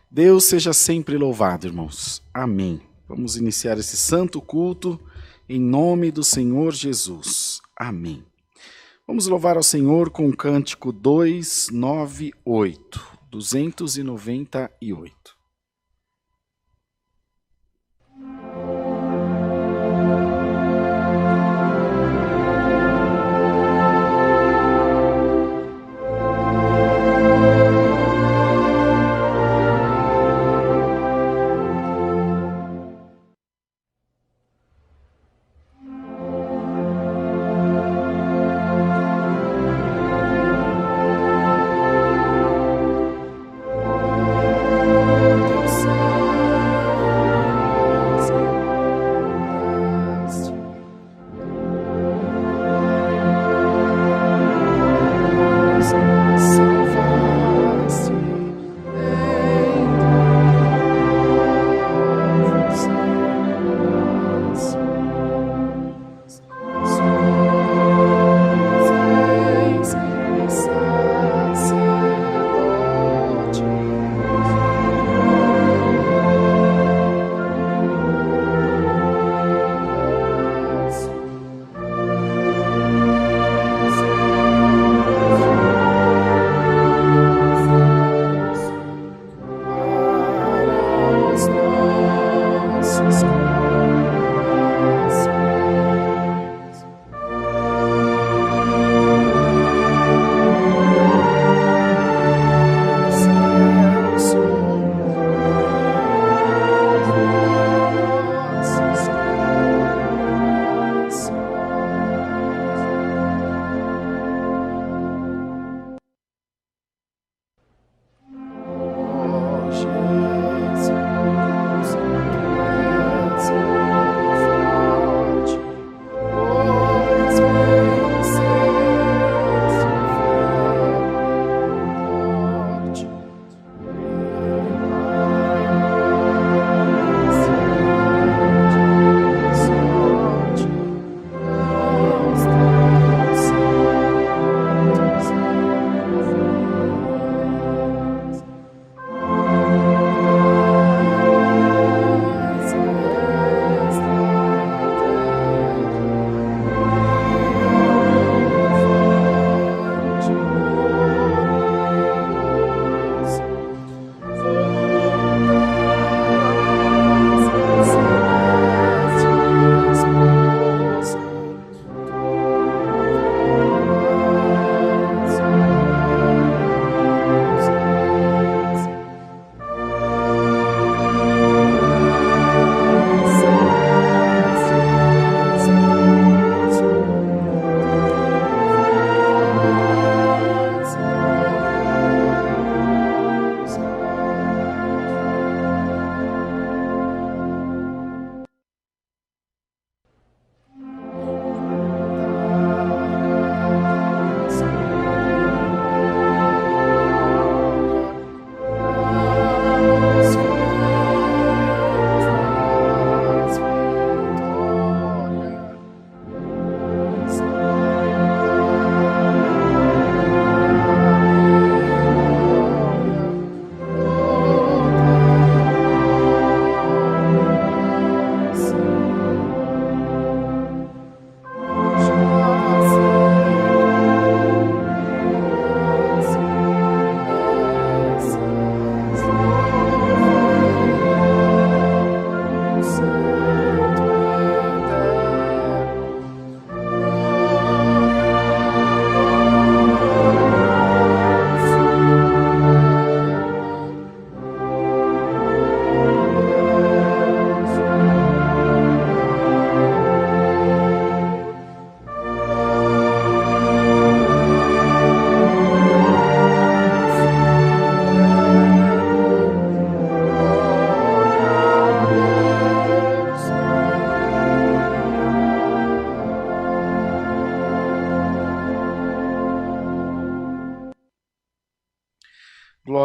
Deus seja sempre louvado, irmãos. Amém. Vamos iniciar esse santo culto em nome do Senhor Jesus. Amém. Vamos louvar ao Senhor com o cântico 298, 298.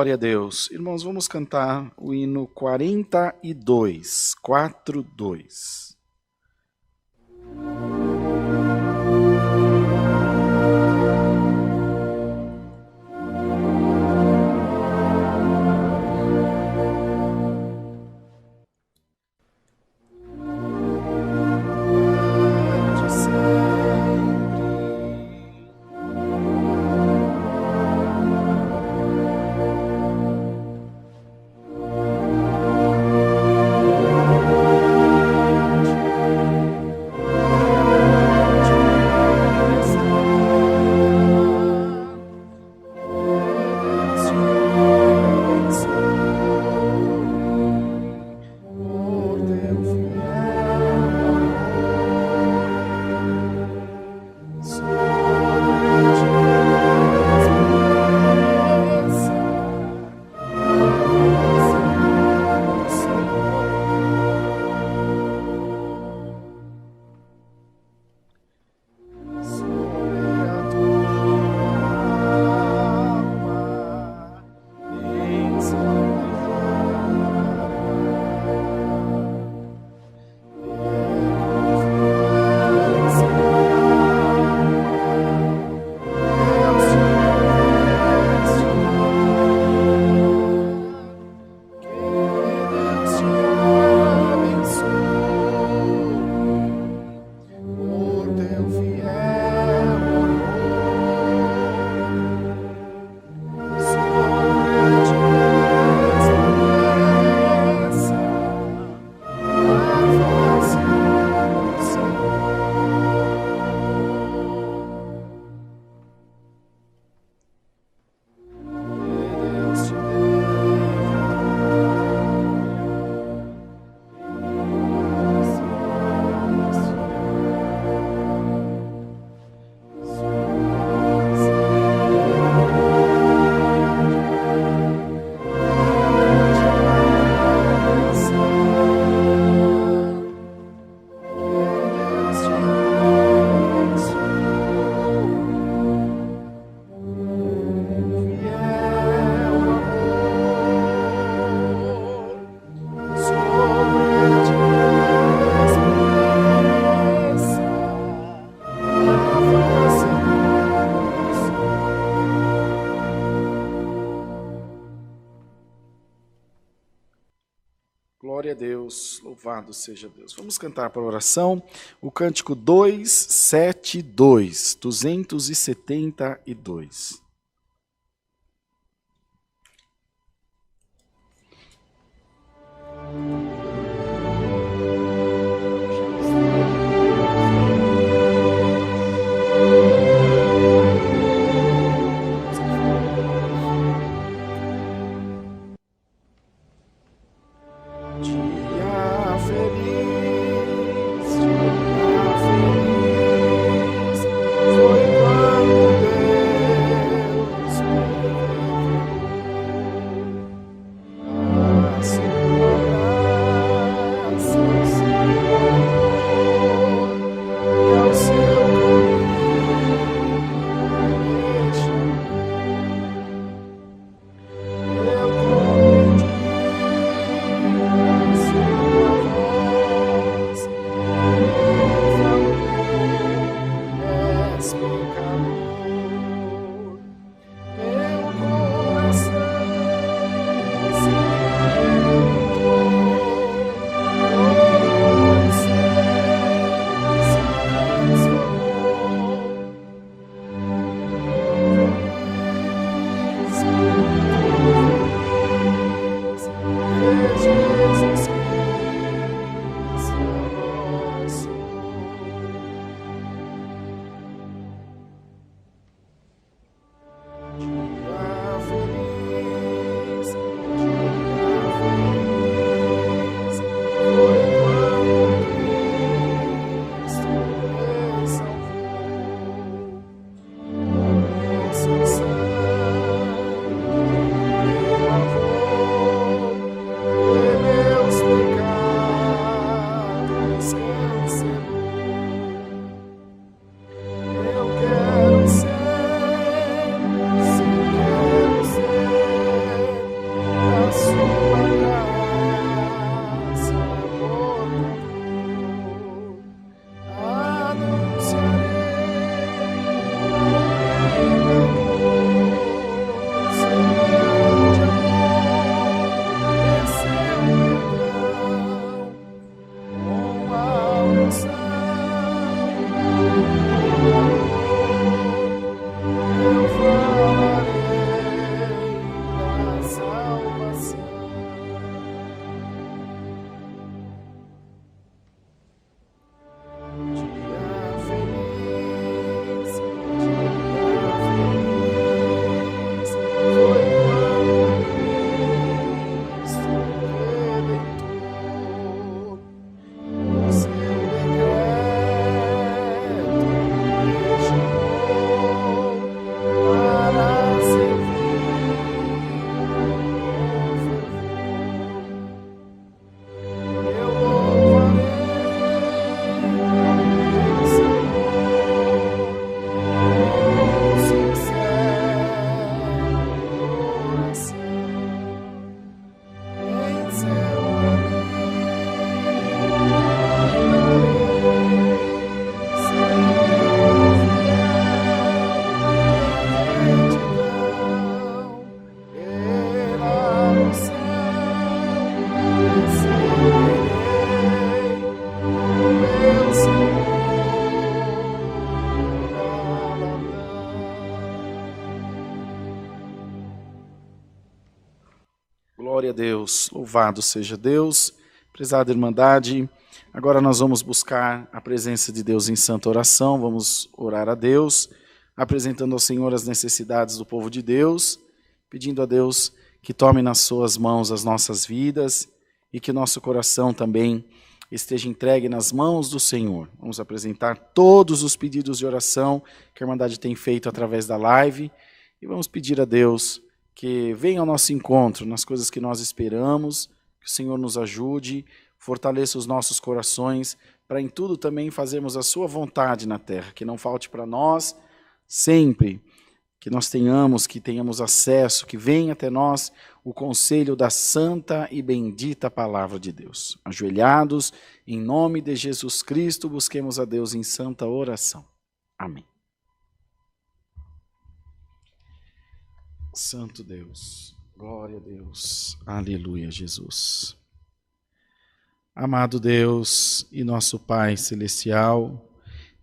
Glória a Deus. Irmãos, vamos cantar o hino 42, 42. Deus, louvado seja Deus. Vamos cantar para a oração o cântico 272, 272. Glória a Deus, louvado seja Deus, prezada Irmandade. Agora nós vamos buscar a presença de Deus em santa oração, vamos orar a Deus, apresentando ao Senhor as necessidades do povo de Deus, pedindo a Deus que tome nas suas mãos as nossas vidas e que nosso coração também esteja entregue nas mãos do Senhor. Vamos apresentar todos os pedidos de oração que a Irmandade tem feito através da live e vamos pedir a Deus que venha ao nosso encontro nas coisas que nós esperamos, que o Senhor nos ajude, fortaleça os nossos corações, para em tudo também fazermos a sua vontade na terra, que não falte para nós sempre, que nós tenhamos acesso, que venha até nós o conselho da santa e bendita palavra de Deus. Ajoelhados, em nome de Jesus Cristo, busquemos a Deus em santa oração. Amém. Santo Deus, glória a Deus, aleluia, Jesus. Amado Deus e nosso Pai Celestial,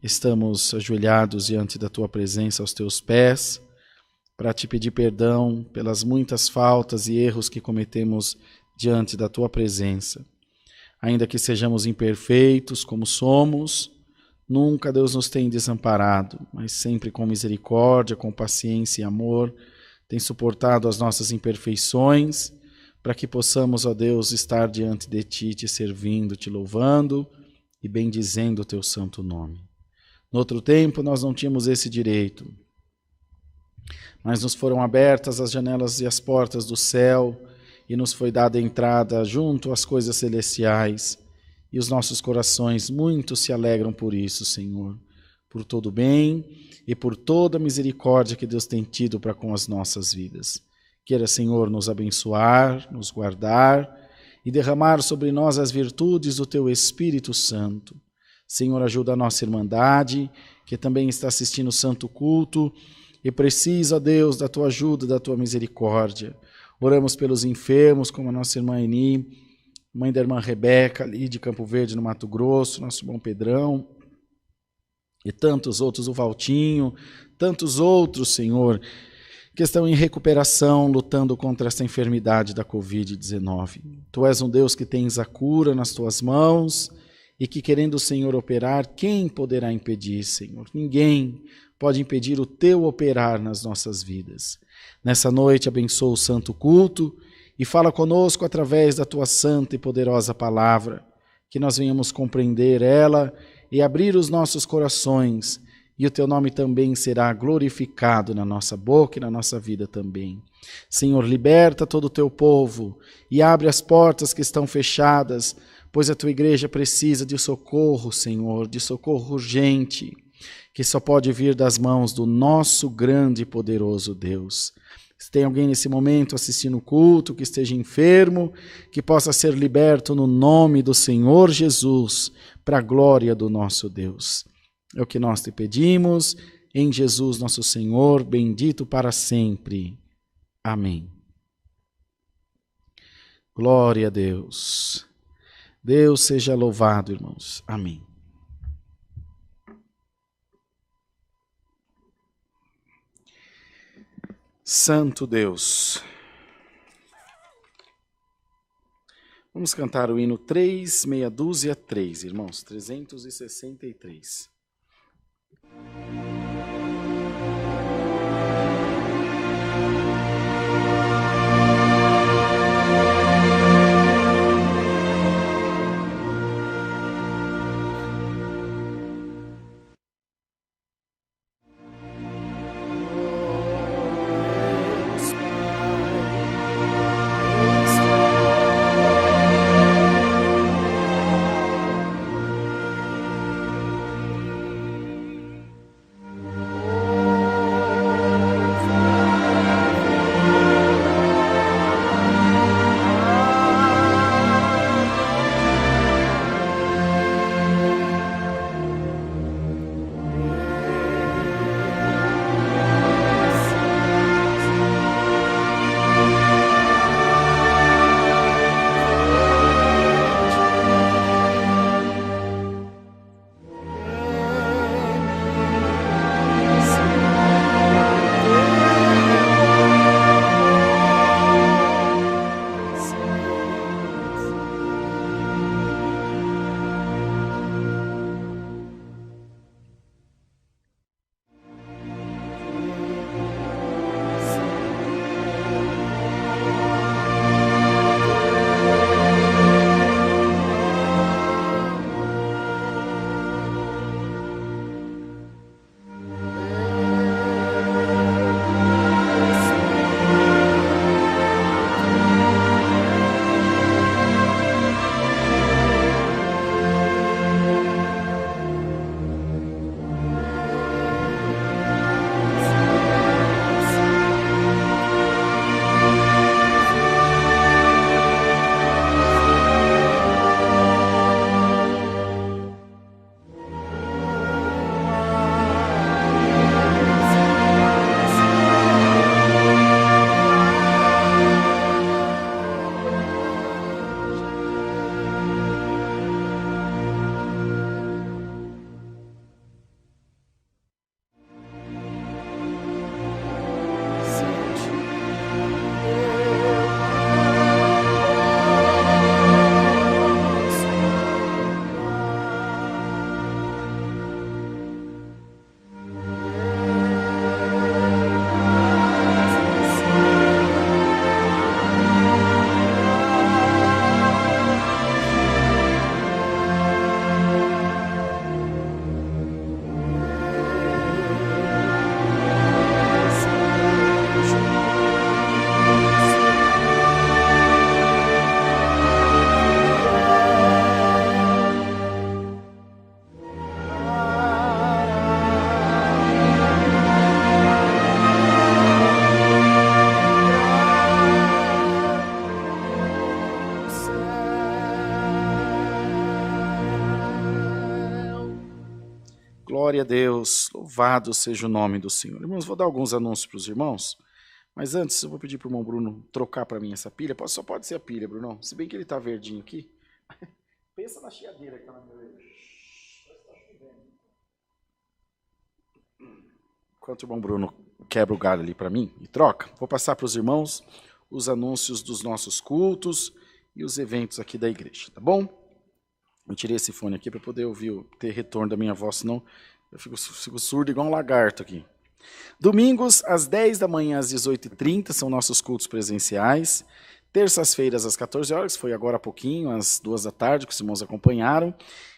estamos ajoelhados diante da Tua presença aos Teus pés, para Te pedir perdão pelas muitas faltas e erros que cometemos diante da Tua presença. Ainda que sejamos imperfeitos como somos, nunca Deus nos tem desamparado, mas sempre com misericórdia, com paciência e amor, tem suportado as nossas imperfeições, para que possamos, ó Deus, estar diante de Ti, Te servindo, Te louvando e bendizendo o Teu santo nome. No outro tempo nós não tínhamos esse direito, mas nos foram abertas as janelas e as portas do céu e nos foi dada entrada junto às coisas celestiais e os nossos corações muito se alegram por isso, Senhor, por todo o bem e por toda a misericórdia que Deus tem tido para com as nossas vidas. Queira, Senhor, nos abençoar, nos guardar e derramar sobre nós as virtudes do Teu Espírito Santo. Senhor, ajuda a nossa irmandade, que também está assistindo o santo culto e precisa, Deus, da Tua ajuda, da Tua misericórdia. Oramos pelos enfermos, como a nossa irmã Eni, mãe da irmã Rebeca, ali de Campo Verde, no Mato Grosso, nosso bom Pedrão, e tantos outros, o Valtinho, tantos outros, Senhor, que estão em recuperação, lutando contra essa enfermidade da Covid-19. Tu és um Deus que tens a cura nas Tuas mãos e que, querendo o Senhor operar, quem poderá impedir, Senhor? Ninguém pode impedir o Teu operar nas nossas vidas. Nessa noite, abençoa o santo culto e fala conosco através da Tua santa e poderosa palavra, que nós venhamos compreender ela e abrir os nossos corações, e o Teu nome também será glorificado na nossa boca e na nossa vida também. Senhor, liberta todo o Teu povo e abre as portas que estão fechadas, pois a Tua igreja precisa de socorro, Senhor, de socorro urgente, que só pode vir das mãos do nosso grande e poderoso Deus. Se tem alguém nesse momento assistindo o culto, que esteja enfermo, que possa ser liberto no nome do Senhor Jesus, para a glória do nosso Deus. É o que nós te pedimos, em Jesus nosso Senhor, bendito para sempre. Amém. Glória a Deus. Deus seja louvado, irmãos. Amém. Santo Deus. Vamos cantar o hino 363, irmãos, 363. Glória a Deus, louvado seja o nome do Senhor. Irmãos, vou dar alguns anúncios para os irmãos, mas antes eu vou pedir para o irmão Bruno trocar para mim essa pilha. Só pode ser a pilha, Bruno, se bem que ele está verdinho aqui. Pensa na chiadeira que está na minha orelha. Enquanto o irmão Bruno quebra o galho ali para mim e troca, vou passar para os irmãos os anúncios dos nossos cultos e os eventos aqui da igreja, tá bom? Eu tirei esse fone aqui para poder ouvir, ter retorno da minha voz, senão eu fico surdo igual um lagarto aqui. Domingos, às 10 da manhã, às 18h30, são nossos cultos presenciais. Terças-feiras, às 14 horas, foi agora há pouquinho, às 2 da tarde, que os irmãos acompanharam.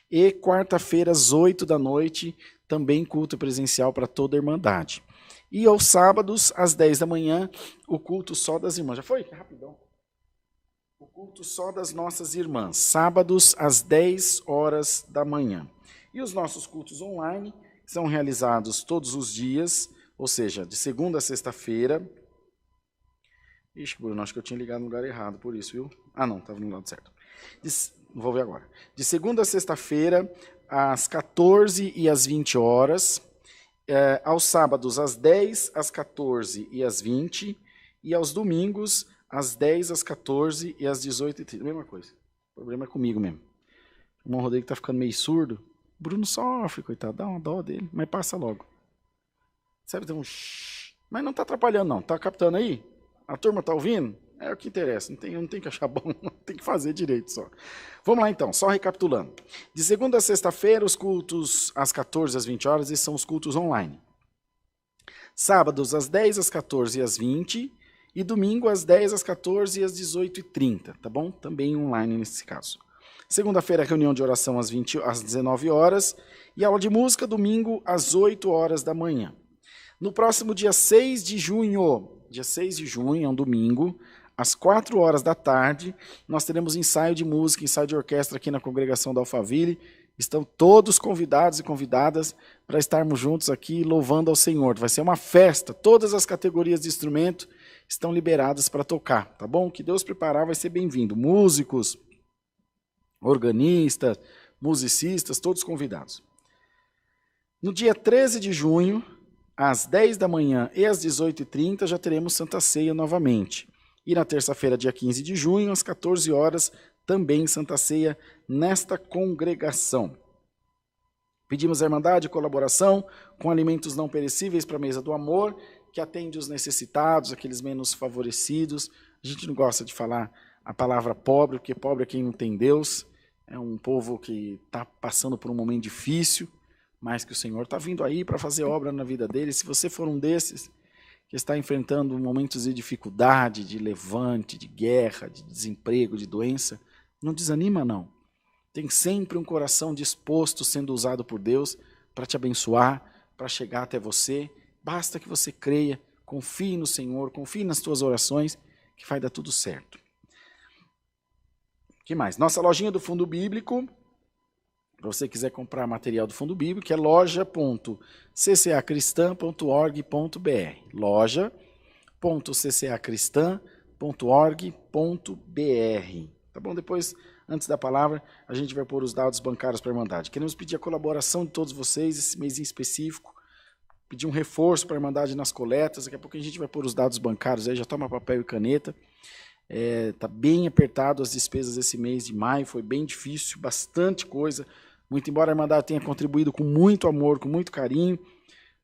E quarta-feira, às 8 da noite, também culto presencial para toda a Irmandade. E aos sábados, às 10 da manhã, o culto só das irmãs. Já foi? Rapidão. O culto só das nossas irmãs. Sábados, às 10 horas da manhã. E os nossos cultos online são realizados todos os dias, ou seja, de segunda a sexta-feira. Ixi, Bruno, acho que eu tinha ligado no lugar errado, por isso, viu? Ah, não, estava no lado certo. Vou ver agora. De segunda a sexta-feira, às 14 e às 20 horas. Aos sábados, às 10, às 14 e às 20. E aos domingos, às 10, às 14 e às 18h30. Mesma coisa. O problema é comigo mesmo. O irmão Rodrigo está ficando meio surdo. O Bruno sofre, coitado. Dá uma dó dele, mas passa logo. Sabe, tem um shhh. Mas não está atrapalhando, não. Está captando aí? A turma está ouvindo? É o que interessa. Não tem que achar bom, tem que fazer direito só. Vamos lá, então. Só recapitulando. De segunda a sexta-feira, os cultos às 14 às 20 horas, esses são os cultos online. Sábados, às 10 às 14 e às 20. E domingo, às 10 às 14 e às 18h30, tá bom? Também online nesse caso. Segunda-feira, reunião de oração às 19 horas. E aula de música, domingo, às 8 horas da manhã. No próximo dia 6 de junho, é um domingo, às 4 horas da tarde, nós teremos ensaio de música, ensaio de orquestra aqui na congregação da Alphaville. Estão todos convidados e convidadas para estarmos juntos aqui louvando ao Senhor. Vai ser uma festa, todas as categorias de instrumento estão liberadas para tocar, tá bom? O que Deus preparar vai ser bem-vindo. Músicos, organistas, musicistas, todos convidados. No dia 13 de junho, às 10 da manhã e às 18h30, já teremos Santa Ceia novamente. E na terça-feira, dia 15 de junho, às 14 horas, também Santa Ceia nesta congregação. Pedimos à Irmandade colaboração com alimentos não perecíveis para a mesa do amor, que atende os necessitados, aqueles menos favorecidos. A gente não gosta de falar a palavra pobre, porque pobre é quem não tem Deus. É um povo que está passando por um momento difícil, mas que o Senhor está vindo aí para fazer obra na vida dele. Se você for um desses que está enfrentando momentos de dificuldade, de levante, de guerra, de desemprego, de doença, não desanima não. Tem sempre um coração disposto, sendo usado por Deus, para te abençoar, para chegar até você. Basta que você creia, confie no Senhor, confie nas tuas orações, que vai dar tudo certo. O que mais? Nossa lojinha do Fundo Bíblico, para você quiser comprar material do Fundo Bíblico, que é loja.ccacristã.org.br. loja.ccacristã.org.br. Tá bom? Depois, antes da palavra, a gente vai pôr os dados bancários para a Irmandade. Queremos pedir a colaboração de todos vocês, esse mês em específico, pedir um reforço para a Irmandade nas coletas. Daqui a pouco a gente vai pôr os dados bancários aí, já toma papel e caneta. Está bem apertado as despesas esse mês de maio, foi bem difícil, bastante coisa. Muito embora a Irmandade tenha contribuído com muito amor, com muito carinho.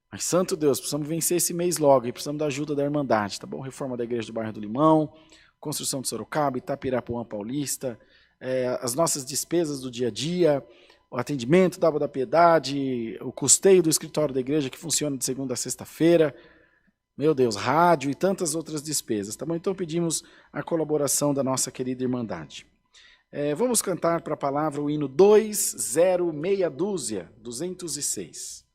Mas, santo Deus, precisamos vencer esse mês logo e precisamos da ajuda da Irmandade, tá bom? Reforma da Igreja do Bairro do Limão, construção de Sorocaba, Itapirapuã Paulista, as nossas despesas do dia a dia, o atendimento da Água da Piedade, o custeio do escritório da igreja que funciona de segunda a sexta-feira, meu Deus, rádio e tantas outras despesas, tá bom? Então pedimos a colaboração da nossa querida Irmandade. Vamos cantar para a palavra o hino 206.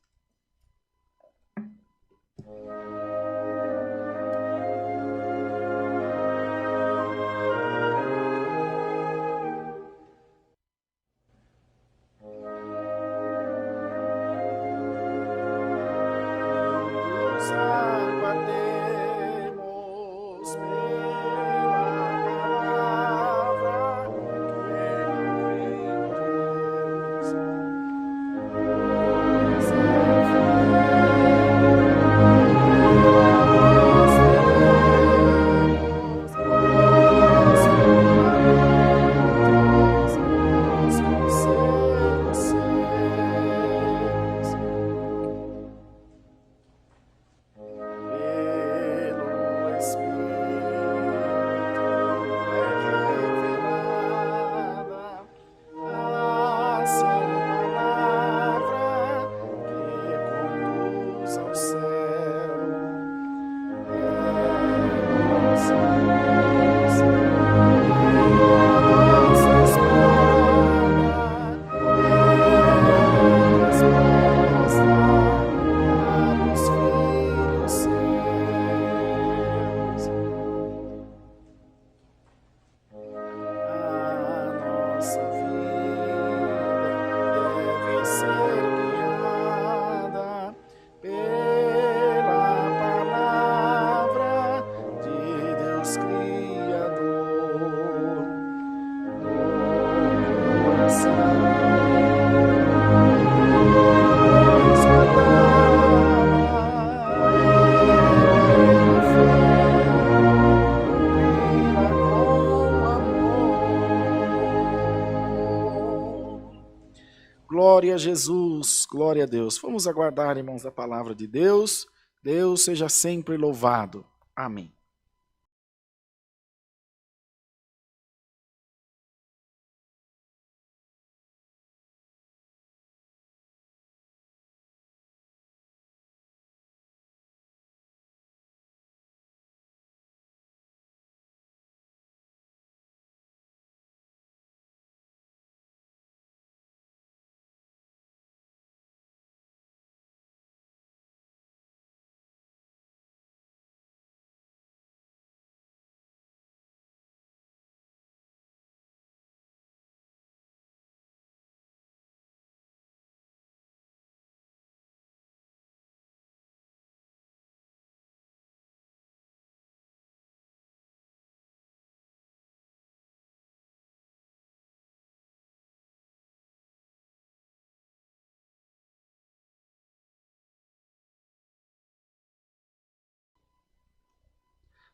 Glória a Jesus, glória a Deus. Vamos aguardar, irmãos, da palavra de Deus. Deus seja sempre louvado. Amém.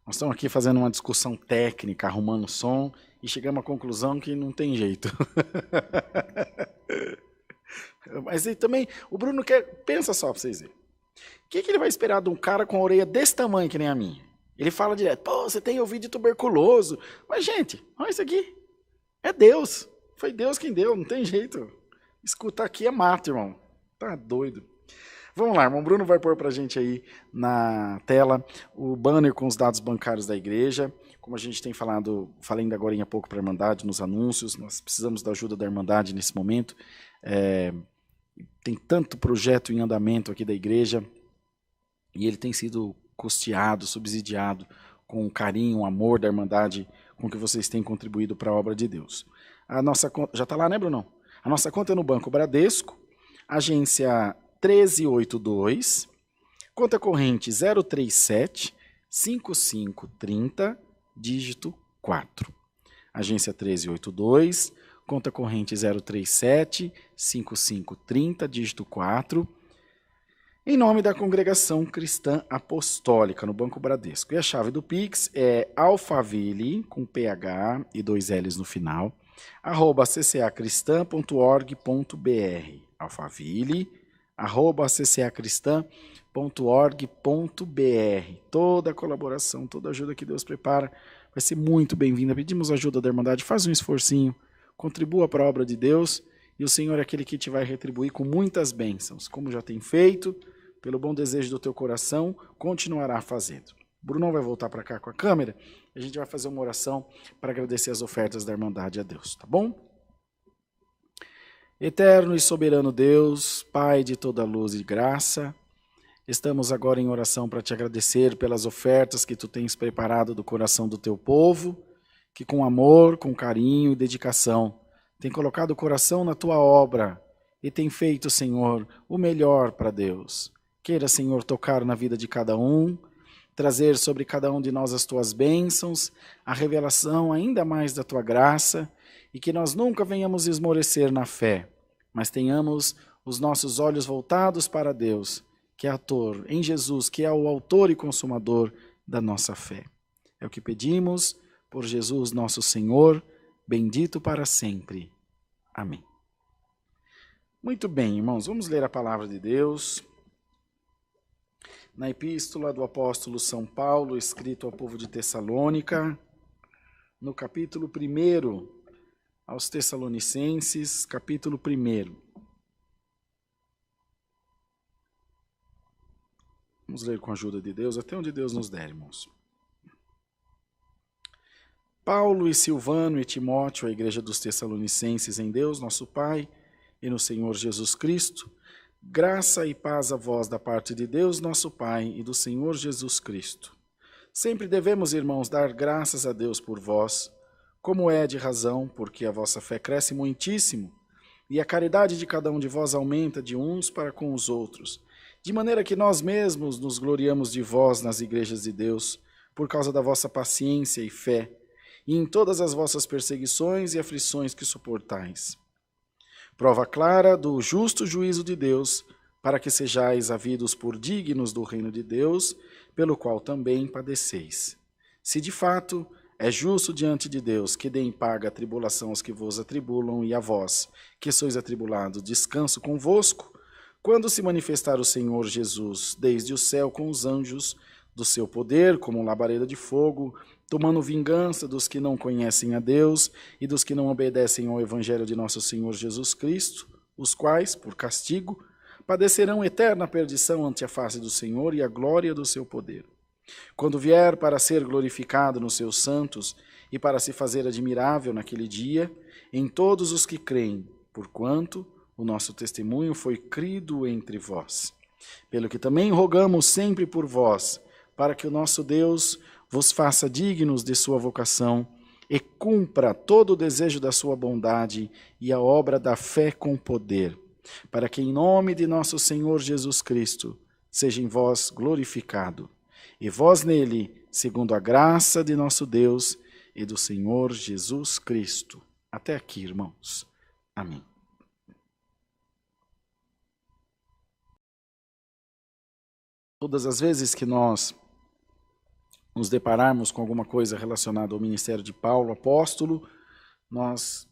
Nós estamos aqui fazendo uma discussão técnica, arrumando som, e chegamos à conclusão que não tem jeito. Mas aí também, o Bruno pensa só para vocês verem. O que ele vai esperar de um cara com a orelha desse tamanho que nem a minha? Ele fala direto, pô, você tem ouvido de tuberculoso. Mas, gente, olha isso aqui. É Deus. Foi Deus quem deu, não tem jeito. Escutar aqui é mato, irmão. Tá doido. Vamos lá, irmão Bruno vai pôr para a gente aí na tela o banner com os dados bancários da igreja. Como a gente tem falado, falei ainda agora há pouco para a Irmandade nos anúncios, nós precisamos da ajuda da Irmandade nesse momento. Tem tanto projeto em andamento aqui da igreja e ele tem sido custeado, subsidiado com o carinho, o amor da Irmandade com que vocês têm contribuído para a obra de Deus. A nossa conta, já está lá, né, Brunão? A nossa conta é no Banco Bradesco, agência 1382, conta corrente 037 5530, dígito 4. Agência 1382, conta corrente 037 5530, dígito 4. Em nome da Congregação Cristã Apostólica, no Banco Bradesco. E a chave do Pix é alfaville, com PH e 2 L's no final, @ccacristã.org.br. Alfaville, @ccacristã.org.br. Toda a colaboração, toda a ajuda que Deus prepara vai ser muito bem-vinda. Pedimos ajuda da Irmandade, faz um esforcinho, contribua para a obra de Deus e o Senhor é aquele que te vai retribuir com muitas bênçãos, como já tem feito, pelo bom desejo do teu coração, continuará fazendo. Brunão vai voltar para cá com a câmera e a gente vai fazer uma oração para agradecer as ofertas da Irmandade a Deus, tá bom? Eterno e soberano Deus, Pai de toda luz e graça, estamos agora em oração para te agradecer pelas ofertas que tu tens preparado do coração do teu povo, que com amor, com carinho e dedicação tem colocado o coração na tua obra e tem feito, Senhor, o melhor para Deus. Queira, Senhor, tocar na vida de cada um, trazer sobre cada um de nós as tuas bênçãos, a revelação ainda mais da tua graça, e que nós nunca venhamos esmorecer na fé, mas tenhamos os nossos olhos voltados para Deus, que é autor, em Jesus, que é o autor e consumador da nossa fé. É o que pedimos por Jesus nosso Senhor, bendito para sempre. Amém. Muito bem, irmãos, vamos ler a palavra de Deus. Na epístola do apóstolo São Paulo, escrito ao povo de Tessalônica, no capítulo 1, aos Tessalonicenses, capítulo 1. Vamos ler com a ajuda de Deus, até onde Deus nos der, irmãos. Paulo e Silvano e Timóteo, a igreja dos Tessalonicenses em Deus, nosso Pai, e no Senhor Jesus Cristo, graça e paz a vós da parte de Deus, nosso Pai, e do Senhor Jesus Cristo. Sempre devemos, irmãos, dar graças a Deus por vós, como é de razão, porque a vossa fé cresce muitíssimo, e a caridade de cada um de vós aumenta de uns para com os outros, de maneira que nós mesmos nos gloriamos de vós nas igrejas de Deus, por causa da vossa paciência e fé, e em todas as vossas perseguições e aflições que suportais. Prova clara do justo juízo de Deus, para que sejais havidos por dignos do reino de Deus, pelo qual também padeceis. Se de fato É justo diante de Deus que deem paga a tribulação aos que vos atribulam, e a vós, que sois atribulados, descanso convosco, quando se manifestar o Senhor Jesus desde o céu com os anjos do seu poder, como labareda de fogo, tomando vingança dos que não conhecem a Deus e dos que não obedecem ao evangelho de nosso Senhor Jesus Cristo, os quais, por castigo, padecerão eterna perdição ante a face do Senhor e a glória do seu poder. Quando vier para ser glorificado nos seus santos e para se fazer admirável naquele dia, em todos os que creem, porquanto o nosso testemunho foi crido entre vós. Pelo que também rogamos sempre por vós, para que o nosso Deus vos faça dignos de sua vocação e cumpra todo o desejo da sua bondade e a obra da fé com poder, para que em nome de nosso Senhor Jesus Cristo seja em vós glorificado, e vós nele, segundo a graça de nosso Deus e do Senhor Jesus Cristo. Até aqui, irmãos. Amém. Todas as vezes que nós nos depararmos com alguma coisa relacionada ao ministério de Paulo, apóstolo, nós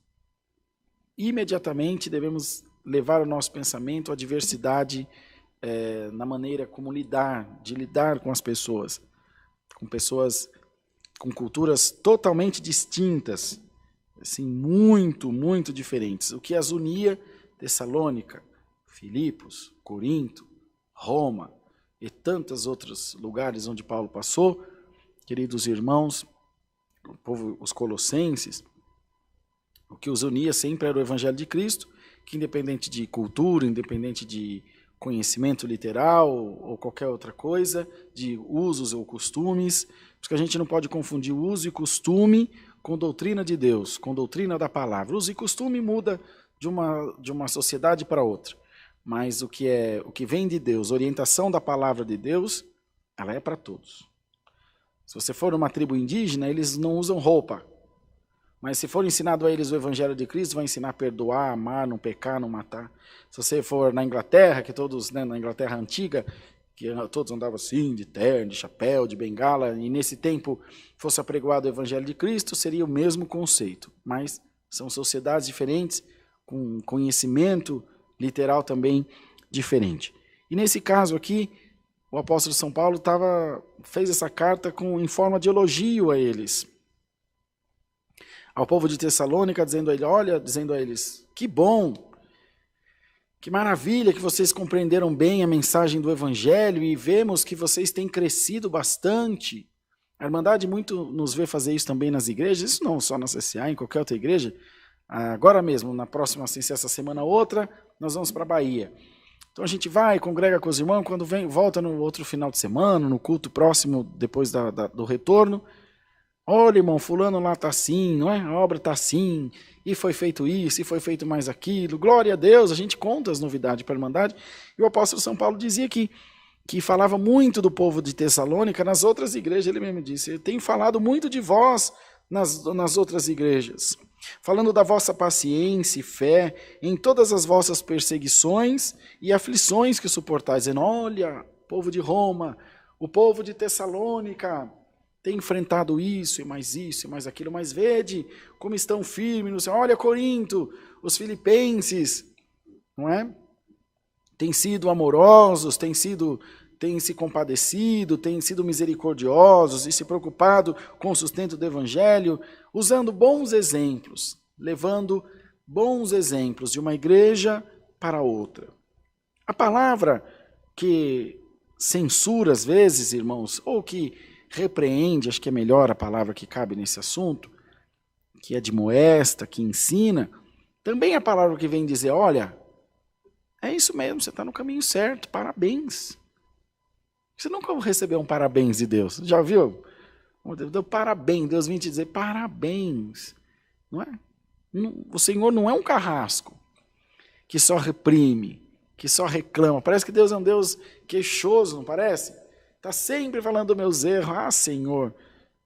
imediatamente devemos levar o nosso pensamento à diversidade na maneira como lidar com as pessoas, com culturas totalmente distintas, assim, muito, muito diferentes. O que as unia, Tessalônica, Filipos, Corinto, Roma e tantos outros lugares onde Paulo passou, queridos irmãos, o povo, os colossenses, o que os unia sempre era o Evangelho de Cristo, que independente de cultura, independente de conhecimento literal ou qualquer outra coisa, de usos ou costumes, porque a gente não pode confundir uso e costume com doutrina de Deus, com doutrina da palavra. Uso e costume muda de uma sociedade para outra, mas o que vem de Deus, orientação da palavra de Deus, ela é para todos. Se você for uma tribo indígena, eles não usam roupa. Mas se for ensinado a eles o Evangelho de Cristo, vai ensinar a perdoar, amar, não pecar, não matar. Se você for na Inglaterra, que todos, na Inglaterra antiga, que todos andavam assim, de terno, de chapéu, de bengala, e nesse tempo fosse apregoado o Evangelho de Cristo, seria o mesmo conceito. Mas são sociedades diferentes, com conhecimento literal também diferente. E nesse caso aqui, o apóstolo São Paulo fez essa carta em forma de elogio a eles. Ao povo de Tessalônica, dizendo a eles, que bom, que maravilha que vocês compreenderam bem a mensagem do Evangelho e vemos que vocês têm crescido bastante. A Irmandade muito nos vê fazer isso também nas igrejas, isso não só na CCA, em qualquer outra igreja. Agora mesmo, na próxima, assim, essa semana outra, nós vamos para a Bahia. Então a gente vai, congrega com os irmãos, quando volta no outro final de semana, no culto próximo, depois do retorno, olha, irmão, fulano lá está assim, não é? A obra está assim, e foi feito isso, e foi feito mais aquilo. Glória a Deus, a gente conta as novidades para a Irmandade. E o apóstolo São Paulo dizia que falava muito do povo de Tessalônica nas outras igrejas. Ele mesmo disse, eu tenho falado muito de vós nas outras igrejas, falando da vossa paciência e fé em todas as vossas perseguições e aflições que suportais. Dizendo, olha, povo de Roma, o povo de Tessalônica tem enfrentado isso e mais aquilo, mas vede como estão firmes no Senhor. Olha, Corinto, os filipenses, não é? Têm sido amorosos, têm se compadecido, têm sido misericordiosos e se preocupado com o sustento do Evangelho, usando bons exemplos, levando bons exemplos de uma igreja para outra. A palavra que censura às vezes, irmãos, ou que repreende, acho que é melhor a palavra que cabe nesse assunto, que admoesta, que ensina, também é a palavra que vem dizer, olha, é isso mesmo, você está no caminho certo, parabéns. Você nunca recebeu um parabéns de Deus, já viu? Deus, parabéns, Deus vem te dizer parabéns, não é? O Senhor não é um carrasco que só reprime, que só reclama, parece que Deus é um Deus queixoso, não parece? Está sempre falando dos meus erros. Senhor,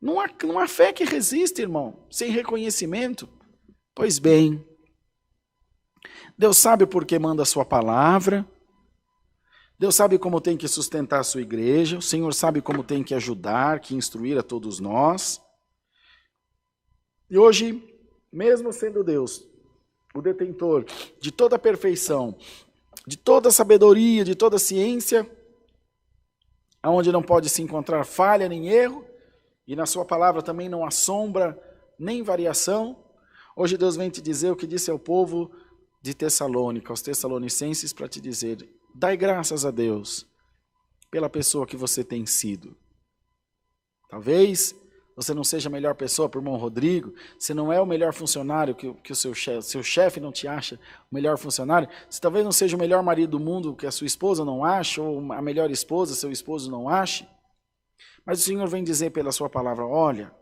não há fé que resista, irmão, sem reconhecimento. Pois bem, Deus sabe por que manda a sua palavra, Deus sabe como tem que sustentar a sua igreja, o Senhor sabe como tem que ajudar, que instruir a todos nós. E hoje, mesmo sendo Deus o detentor de toda a perfeição, de toda a sabedoria, de toda a ciência, aonde não pode se encontrar falha nem erro, e na sua palavra também não há sombra nem variação, hoje Deus vem te dizer o que disse ao povo de Tessalônica, aos Tessalonicenses, para te dizer: dai graças a Deus pela pessoa que você tem sido. Talvez você não seja a melhor pessoa para o irmão Rodrigo, você não é o melhor funcionário, que o seu chefe não te acha o melhor funcionário, você talvez não seja o melhor marido do mundo que a sua esposa não acha, ou a melhor esposa, seu esposo não ache, mas o Senhor vem dizer pela sua palavra: olha,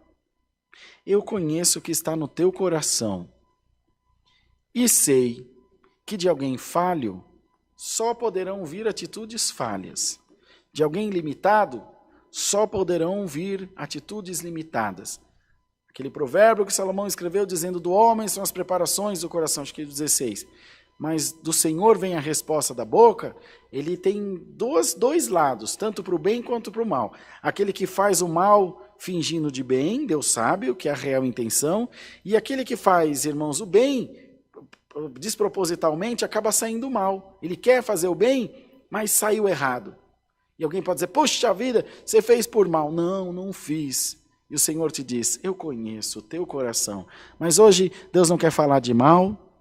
eu conheço o que está no teu coração, e sei que de alguém falho só poderão vir atitudes falhas, de alguém limitado só poderão vir atitudes limitadas. Aquele provérbio que Salomão escreveu dizendo: do homem são as preparações do coração, acho que 16. Mas do Senhor vem a resposta da boca, ele tem dois lados, tanto para o bem quanto para o mal. Aquele que faz o mal fingindo de bem, Deus sabe o que é a real intenção, e aquele que faz, irmãos, o bem, despropositalmente, acaba saindo mal. Ele quer fazer o bem, mas saiu errado. E alguém pode dizer: poxa vida, você fez por mal. Não, não fiz. E o Senhor te diz: eu conheço o teu coração. Mas hoje Deus não quer falar de mal,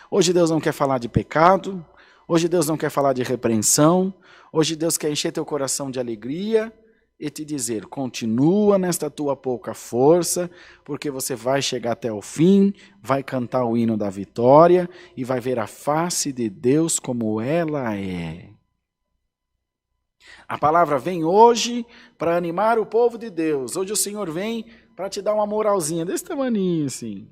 hoje Deus não quer falar de pecado, hoje Deus não quer falar de repreensão, hoje Deus quer encher teu coração de alegria e te dizer: continua nesta tua pouca força, porque você vai chegar até o fim, vai cantar o hino da vitória e vai ver a face de Deus como ela é. A palavra vem hoje para animar o povo de Deus. Hoje o Senhor vem para te dar uma moralzinha desse tamanho assim.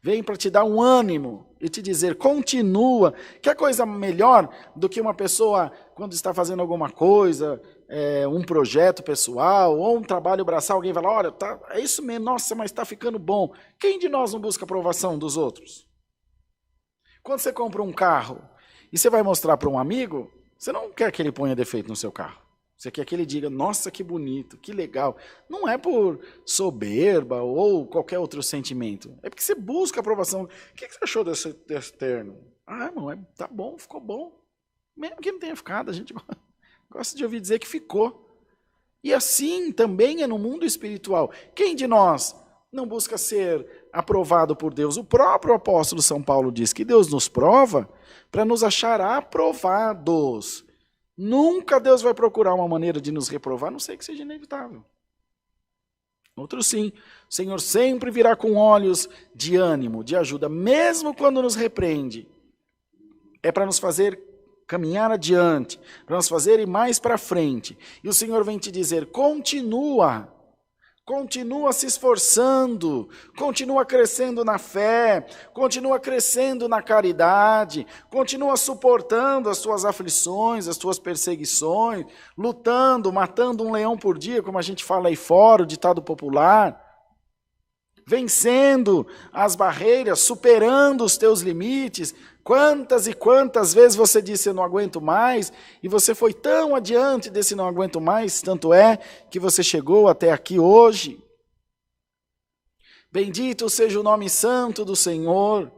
Vem para te dar um ânimo e te dizer: continua. Que coisa melhor do que uma pessoa, quando está fazendo alguma coisa, um projeto pessoal ou um trabalho braçal, alguém vai lá: olha, tá, é isso mesmo, nossa, mas está ficando bom. Quem de nós não busca a aprovação dos outros? Quando você compra um carro e você vai mostrar para um amigo, você não quer que ele ponha defeito no seu carro. Você quer que ele diga: nossa, que bonito, que legal. Não é por soberba ou qualquer outro sentimento. É porque você busca a aprovação. O que você achou desse terno? Ah, irmão, tá bom, ficou bom. Mesmo que não tenha ficado, a gente gosta de ouvir dizer que ficou. E assim também é no mundo espiritual. Quem de nós não busca ser aprovado por Deus? O próprio apóstolo São Paulo diz que Deus nos prova para nos achar aprovados. Nunca Deus vai procurar uma maneira de nos reprovar, a não ser que seja inevitável. Outro sim, o Senhor sempre virá com olhos de ânimo, de ajuda, mesmo quando nos repreende. É para nos fazer caminhar adiante, para nos fazer ir mais para frente. E o Senhor vem te dizer: continua se esforçando, continua crescendo na fé, continua crescendo na caridade, continua suportando as tuas aflições, as tuas perseguições, lutando, matando um leão por dia, como a gente fala aí fora, o ditado popular, vencendo as barreiras, superando os teus limites. Quantas e quantas vezes você disse: eu não aguento mais, e você foi tão adiante desse não aguento mais, tanto é que você chegou até aqui hoje. Bendito seja o nome santo do Senhor.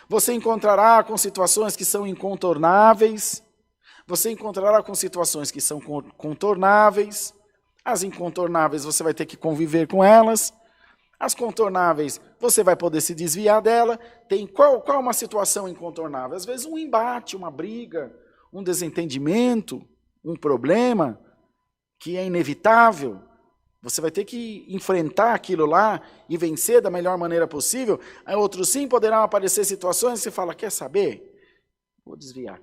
Você encontrará com situações que são incontornáveis, você encontrará com situações que são contornáveis. As incontornáveis você vai ter que conviver com elas. As contornáveis, você vai poder se desviar dela. Tem qual uma situação incontornável? Às vezes um embate, uma briga, um desentendimento, um problema que é inevitável. Você vai ter que enfrentar aquilo lá e vencer da melhor maneira possível. Aí outros sim poderão aparecer situações que você fala: quer saber? Vou desviar.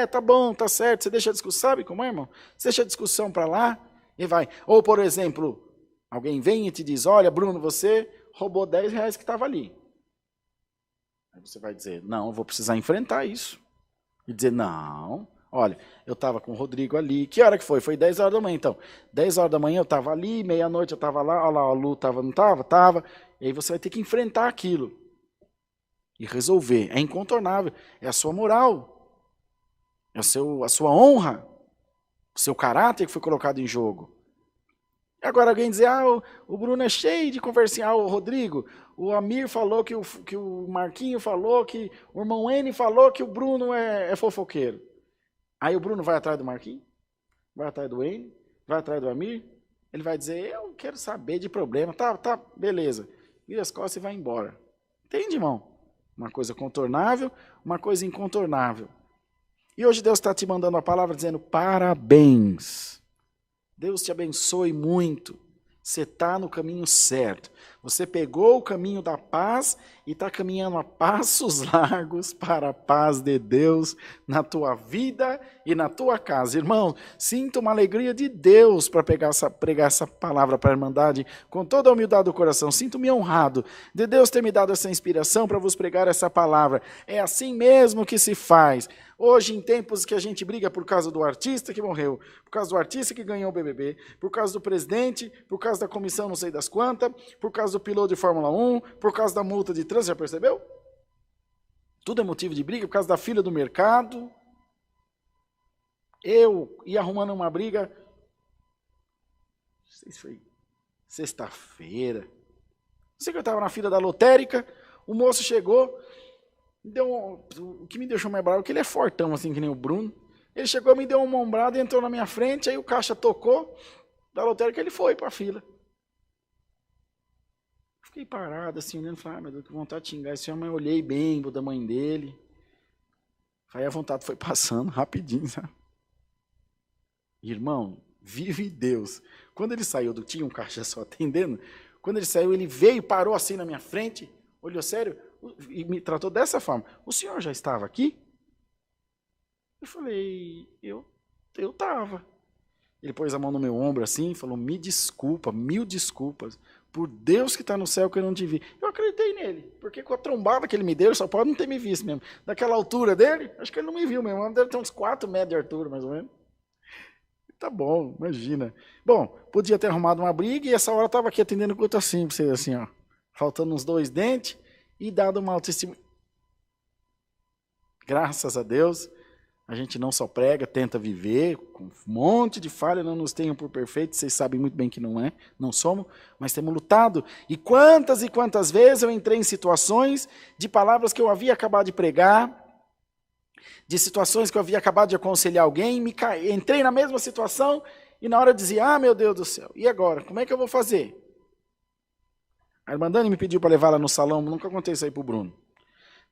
Tá bom, tá certo. Você deixa a discussão, sabe como é, irmão? Você deixa a discussão para lá e vai. Ou, por exemplo, alguém vem e te diz: olha, Bruno, você roubou R$10 que estava ali. Aí você vai dizer: não, eu vou precisar enfrentar isso. E dizer: não, olha, eu estava com o Rodrigo ali. Que hora que foi? Foi 10 horas da manhã, então. 10 horas da manhã eu estava ali, meia-noite eu estava lá, olha lá, a Lu estava, não estava? Estava. E aí você vai ter que enfrentar aquilo. E resolver. É incontornável. É a sua moral. É a sua honra. O seu caráter que foi colocado em jogo. Agora alguém dizer, o Bruno é cheio de conversinha, o Rodrigo, o Amir falou que o Marquinho falou, que o irmão N falou que o Bruno é fofoqueiro. Aí o Bruno vai atrás do Marquinho, vai atrás do N, vai atrás do Amir, ele vai dizer, eu quero saber de problema, tá, beleza. Vira as costas e vai embora. Entende, irmão? Uma coisa contornável, uma coisa incontornável. E hoje Deus está te mandando a palavra dizendo, parabéns. Deus te abençoe muito. Você está no caminho certo. Você pegou o caminho da paz e está caminhando a passos largos para a paz de Deus na tua vida e na tua casa. Irmão, sinta uma alegria de Deus para pregar essa palavra para a Irmandade com toda a humildade do coração. Sinto-me honrado de Deus ter me dado essa inspiração para vos pregar essa palavra. É assim mesmo que se faz. Hoje, em tempos que a gente briga por causa do artista que morreu, por causa do artista que ganhou o BBB, por causa do presidente, por causa da comissão não sei das quantas, por causa do piloto de Fórmula 1, por causa da multa de trânsito, já percebeu? Tudo é motivo de briga, por causa da fila do mercado. Eu ia arrumando uma briga, não sei se foi sexta-feira, não sei que eu estava na fila da lotérica, o moço chegou, o que me deixou mais bravo é que ele é fortão, assim, que nem o Bruno. Ele chegou, me deu uma ombrada e entrou na minha frente, aí o caixa tocou da lotérica, ele foi para a fila. Fiquei parado, assim, olhando, falei, meu Deus, que vontade de xingar esse homem. Eu olhei bem o da mãe dele. Aí a vontade foi passando rapidinho, sabe? Irmão, vive Deus. Quando ele saiu, tinha um caixa só atendendo, quando ele saiu, ele veio, parou assim na minha frente, olhou sério, e me tratou dessa forma. O senhor já estava aqui? Eu falei, eu estava. Ele pôs a mão no meu ombro assim e falou, me desculpa, 1000 desculpas. Por Deus que está no céu que eu não te vi. Eu acreditei nele, porque com a trombada que ele me deu, ele só pode não ter me visto mesmo. Daquela altura dele, acho que ele não me viu mesmo. Ele deve ter uns 4 metros de altura, mais ou menos. Tá bom, imagina. Bom, podia ter arrumado uma briga e essa hora eu estava aqui atendendo o culto assim, pra vocês assim, ó. Faltando uns 2 dentes e dado uma autoestima. Graças a Deus, a gente não só prega, tenta viver, com um monte de falha, não nos tenham por perfeitos, vocês sabem muito bem que não somos, mas temos lutado. E quantas vezes eu entrei em situações de palavras que eu havia acabado de pregar, de situações que eu havia acabado de aconselhar alguém, entrei na mesma situação e na hora eu dizia, meu Deus do céu, e agora? Como é que eu vou fazer? A irmã Dani me pediu para levar ela no salão, nunca contei isso aí para o Bruno,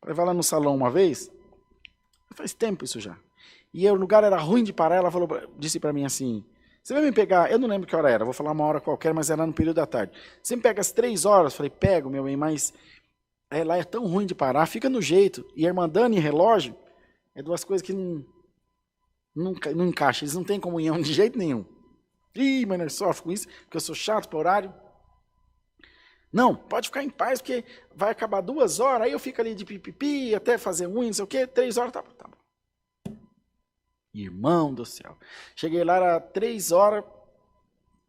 para levar ela no salão uma vez, faz tempo isso já. E o lugar era ruim de parar, ela disse para mim assim, você vai me pegar, eu não lembro que hora era, vou falar uma hora qualquer, mas era no período da tarde. Você me pega às 3 horas? Falei, pego, meu bem, mas lá é tão ruim de parar, fica no jeito. E a irmã Dani e relógio, é 2 coisas que não encaixam, eles não têm comunhão de jeito nenhum. Ih, mas eu sofro com isso, porque eu sou chato para horário. Não, pode ficar em paz, porque vai acabar 2 horas, aí eu fico ali de pipipi, até fazer unha, não sei o quê, 3 horas, tá bom. Irmão do céu. Cheguei lá, era 3 horas,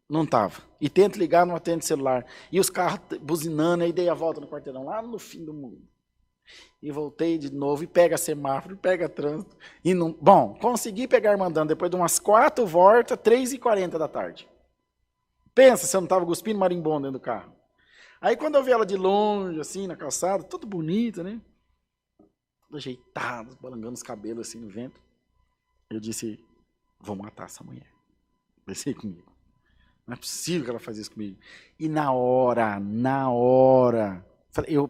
não estava. E tento ligar, não atende celular. E os carros buzinando, aí dei a volta no quarteirão, lá no fim do mundo. E voltei de novo, e pega semáforo, pega trânsito. E não... Bom, consegui pegar mandando, depois de umas 4 voltas, 3h40 da tarde. Pensa se eu não estava cuspindo marimbondo dentro do carro. Aí quando eu vi ela de longe, assim, na calçada, tudo bonito, né? Tudo ajeitado, balangando os cabelos assim no vento. Eu disse, vou matar essa mulher. Pensei comigo. Não é possível que ela faça isso comigo. E na hora, eu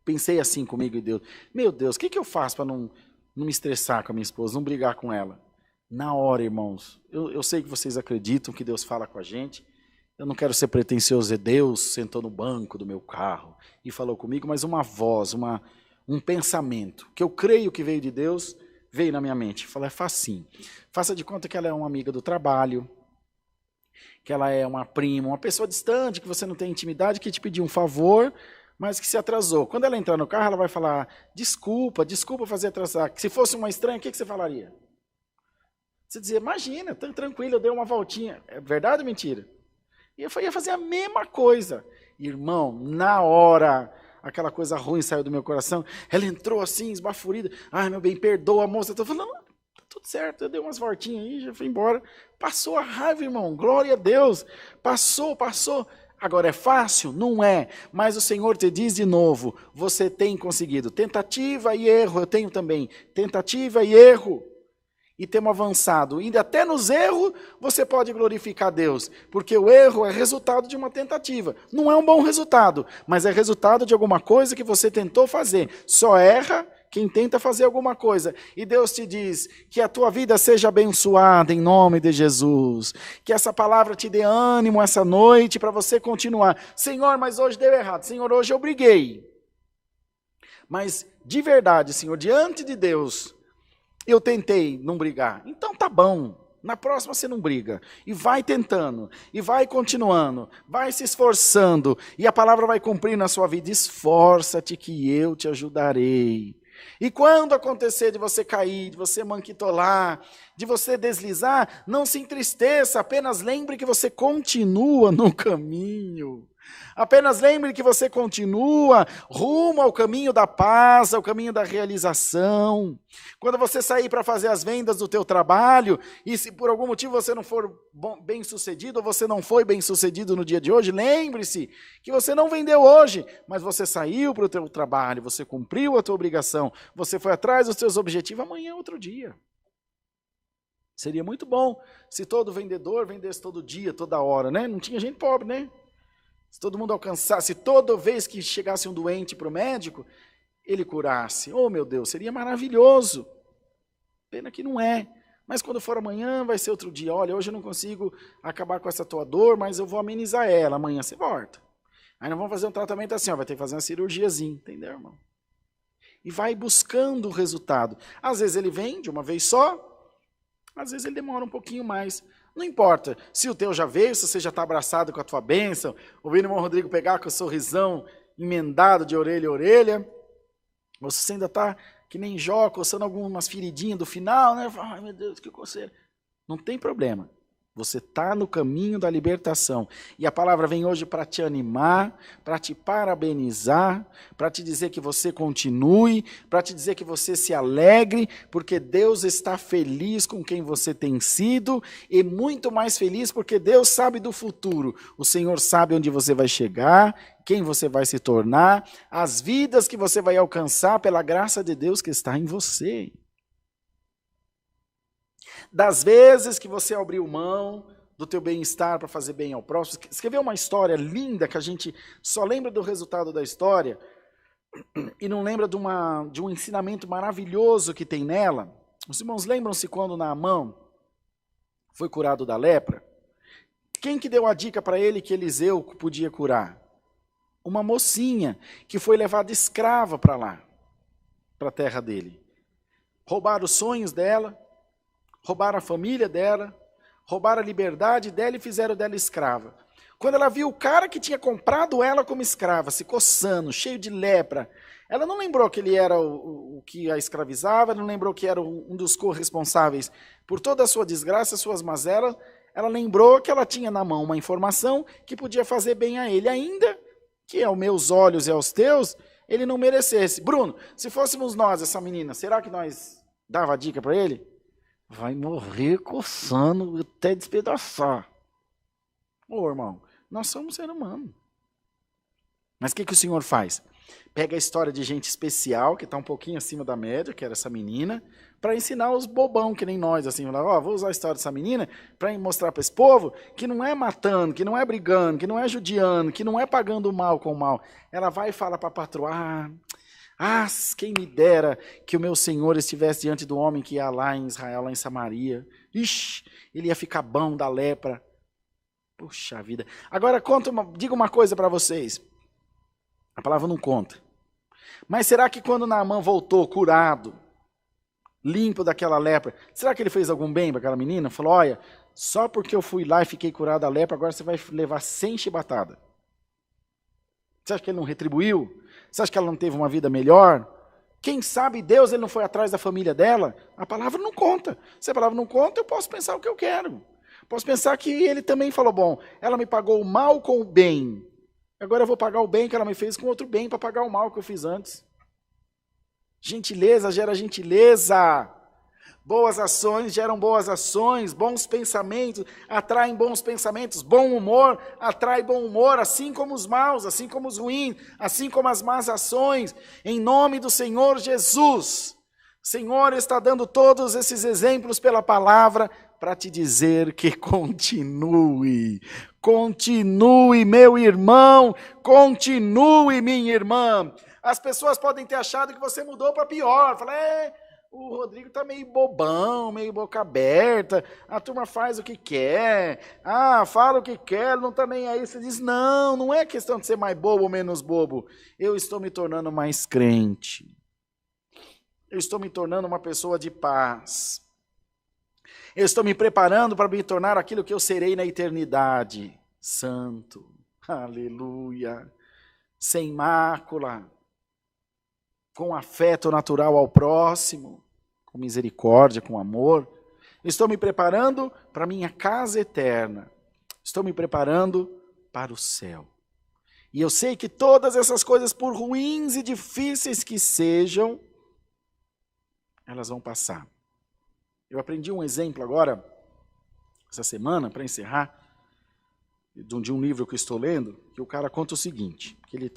pensei assim comigo e Deus. Meu Deus, o que eu faço para não me estressar com a minha esposa, não brigar com ela? Na hora, irmãos, eu sei que vocês acreditam que Deus fala com a gente. Eu não quero ser pretensioso, Deus sentou no banco do meu carro e falou comigo, mas uma voz, um pensamento, que eu creio que veio de Deus, veio na minha mente. Falei, é facinho. Faça de conta que ela é uma amiga do trabalho, que ela é uma prima, uma pessoa distante, que você não tem intimidade, que te pediu um favor, mas que se atrasou. Quando ela entrar no carro, ela vai falar, desculpa fazer atrasar. Se fosse uma estranha, o que você falaria? Você dizia, imagina, tão tranquilo, eu dei uma voltinha. É verdade ou mentira? E eu ia fazer a mesma coisa. Irmão, na hora, aquela coisa ruim saiu do meu coração. Ela entrou assim, esbaforida. Ai, meu bem, perdoa, moça. Estou falando, tá tudo certo, eu dei umas voltinhas aí, já fui embora. Passou a raiva, irmão, glória a Deus. Passou. Agora é fácil? Não é. Mas o Senhor te diz de novo, você tem conseguido. Tentativa e erro, eu tenho também. Tentativa e erro. E temos avançado. E até nos erros você pode glorificar Deus. Porque o erro é resultado de uma tentativa. Não é um bom resultado, mas é resultado de alguma coisa que você tentou fazer. Só erra quem tenta fazer alguma coisa. E Deus te diz que a tua vida seja abençoada em nome de Jesus. Que essa palavra te dê ânimo essa noite para você continuar. Senhor, mas hoje deu errado. Senhor, hoje eu briguei. Mas de verdade, Senhor, diante de Deus, eu tentei não brigar. Então tá bom. Na próxima você não briga. E vai tentando. E vai continuando. Vai se esforçando. E a palavra vai cumprir na sua vida. Esforça-te que eu te ajudarei. E quando acontecer de você cair, de você manquitolar, de você deslizar, não se entristeça, apenas lembre que você continua no caminho. Apenas lembre que você continua rumo ao caminho da paz, ao caminho da realização. Quando você sair para fazer as vendas do teu trabalho, e se por algum motivo você não for bem sucedido, ou você não foi bem sucedido no dia de hoje, lembre-se que você não vendeu hoje, mas você saiu para o teu trabalho, você cumpriu a tua obrigação, você foi atrás dos teus objetivos, amanhã é outro dia. Seria muito bom se todo vendedor vendesse todo dia, toda hora, né? Não tinha gente pobre, né? Se todo mundo alcançasse, toda vez que chegasse um doente para o médico, ele curasse. Oh, meu Deus, seria maravilhoso. Pena que não é. Mas quando for amanhã, vai ser outro dia. Olha, hoje eu não consigo acabar com essa tua dor, mas eu vou amenizar ela. Amanhã você volta. Aí nós vamos fazer um tratamento assim, ó, vai ter que fazer uma cirurgiazinha, entendeu, irmão? E vai buscando o resultado. Às vezes ele vem de uma vez só, às vezes ele demora um pouquinho mais. Não importa se o teu já veio, se você já está abraçado com a tua bênção, ouvindo o irmão Rodrigo pegar com o sorrisão emendado de orelha a orelha, ou se você ainda está que nem Jó, coçando algumas feridinhas do final, né? Ai, meu Deus, que coceira. Não tem problema. Você está no caminho da libertação. E a palavra vem hoje para te animar, para te parabenizar, para te dizer que você continue, para te dizer que você se alegre, porque Deus está feliz com quem você tem sido e muito mais feliz porque Deus sabe do futuro. O Senhor sabe onde você vai chegar, quem você vai se tornar, as vidas que você vai alcançar pela graça de Deus que está em você. Das vezes que você abriu mão do teu bem-estar para fazer bem ao próximo. Escreveu uma história linda que a gente só lembra do resultado da história e não lembra de um ensinamento maravilhoso que tem nela. Os irmãos lembram-se quando Naamã foi curado da lepra? Quem que deu a dica para ele que Eliseu podia curar? Uma mocinha que foi levada escrava para lá, para a terra dele. Roubaram os sonhos dela, roubaram a família dela, roubaram a liberdade dela e fizeram dela escrava. Quando ela viu o cara que tinha comprado ela como escrava, se coçando, cheio de lepra, ela não lembrou que ele era o que a escravizava, não lembrou que era um dos corresponsáveis por toda a sua desgraça, suas mazelas, ela lembrou que ela tinha na mão uma informação que podia fazer bem a ele, ainda que aos meus olhos e aos teus, ele não merecesse. Bruno, se fôssemos nós, essa menina, será que nós dava a dica para ele? Vai morrer coçando até despedaçar. Ô, irmão, nós somos seres humanos. Mas o que o Senhor faz? Pega a história de gente especial, que está um pouquinho acima da média, que era essa menina, para ensinar os bobão, que nem nós, assim, vou usar a história dessa menina para mostrar para esse povo que não é matando, que não é brigando, que não é judiando, que não é pagando o mal com o mal. Ela vai e fala para a patroa, quem me dera que o meu Senhor estivesse diante do homem que ia lá em Israel, lá em Samaria. Ixi, ele ia ficar bom da lepra. Puxa vida. Agora diga uma coisa para vocês. A palavra não conta. Mas será que quando Naamã voltou curado, limpo daquela lepra, será que ele fez algum bem para aquela menina? Falou, olha, só porque eu fui lá e fiquei curado da lepra, agora você vai levar 100 chibatadas. Você acha que ele não retribuiu? Você acha que ela não teve uma vida melhor? Quem sabe Deus ele não foi atrás da família dela? A palavra não conta. Se a palavra não conta, eu posso pensar o que eu quero. Posso pensar que ele também falou, bom, ela me pagou o mal com o bem. Agora eu vou pagar o bem que ela me fez com outro bem para pagar o mal que eu fiz antes. Gentileza gera gentileza. Boas ações geram boas ações, bons pensamentos atraem bons pensamentos, bom humor atrai bom humor, assim como os maus, assim como os ruins, assim como as más ações, em nome do Senhor Jesus. O Senhor está dando todos esses exemplos pela palavra para te dizer que continue, meu irmão, continue, minha irmã. As pessoas podem ter achado que você mudou para pior, falar, o Rodrigo está meio bobão, meio boca aberta, a turma faz o que quer, fala o que quer, não está nem aí. Você diz, não é questão de ser mais bobo ou menos bobo. Eu estou me tornando mais crente. Eu estou me tornando uma pessoa de paz. Eu estou me preparando para me tornar aquilo que eu serei na eternidade. Santo, aleluia, sem mácula, com afeto natural ao próximo, com misericórdia, com amor. Estou me preparando para a minha casa eterna. Estou me preparando para o céu. E eu sei que todas essas coisas, por ruins e difíceis que sejam, elas vão passar. Eu aprendi um exemplo agora, essa semana, para encerrar, de um livro que eu estou lendo, que o cara conta o seguinte, que ele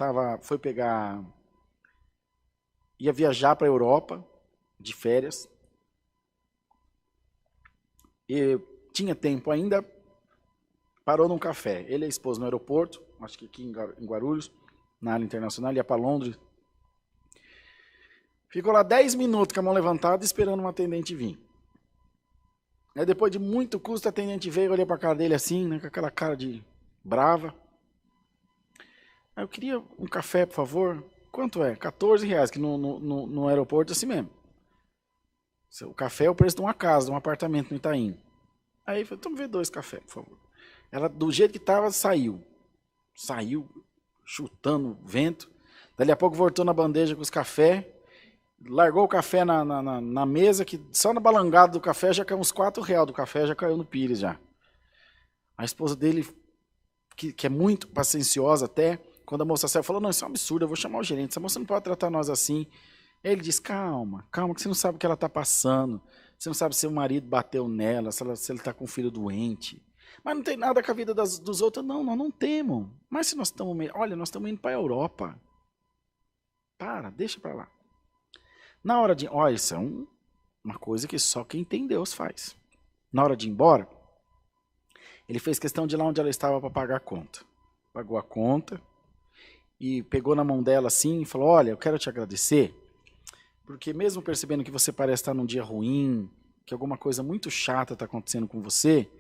ia viajar para a Europa, de férias, e tinha tempo ainda, parou num café. Ele e a esposa no aeroporto, acho que aqui em Guarulhos, na área internacional, ia para Londres. Ficou lá 10 minutos com a mão levantada, esperando um atendente vir. Aí depois de muito custo, o atendente veio, olhei para a cara dele assim, né, com aquela cara de brava. Aí eu queria um café, por favor. Quanto é? R$14, que no aeroporto é assim mesmo. O café é o preço de uma casa, de um apartamento no Itaim. Aí eu falei, então me vê 2 cafés, por favor. Ela, do jeito que estava, saiu, chutando vento. Dali a pouco voltou na bandeja com os cafés, largou o café na mesa, que só na balangada do café já caiu uns R$4 do café, já caiu no pires já. A esposa dele, que é muito pacienciosa até, quando a moça saiu, falou, não, isso é um absurdo, eu vou chamar o gerente, essa moça não pode tratar nós assim. Ele disse, calma, que você não sabe o que ela está passando, você não sabe se o marido bateu nela, se ele está com um filho doente. Mas não tem nada com a vida dos outros. Não, nós não temos. Mas se nós estamos... Olha, nós estamos indo para a Europa. Deixa para lá. Na hora de... Olha, isso é uma coisa que só quem tem Deus faz. Na hora de ir embora, ele fez questão de ir lá onde ela estava para pagar a conta. Pagou a conta e pegou na mão dela assim e falou, olha, eu quero te agradecer, porque mesmo percebendo que você parece estar num dia ruim, que alguma coisa muito chata está acontecendo com você,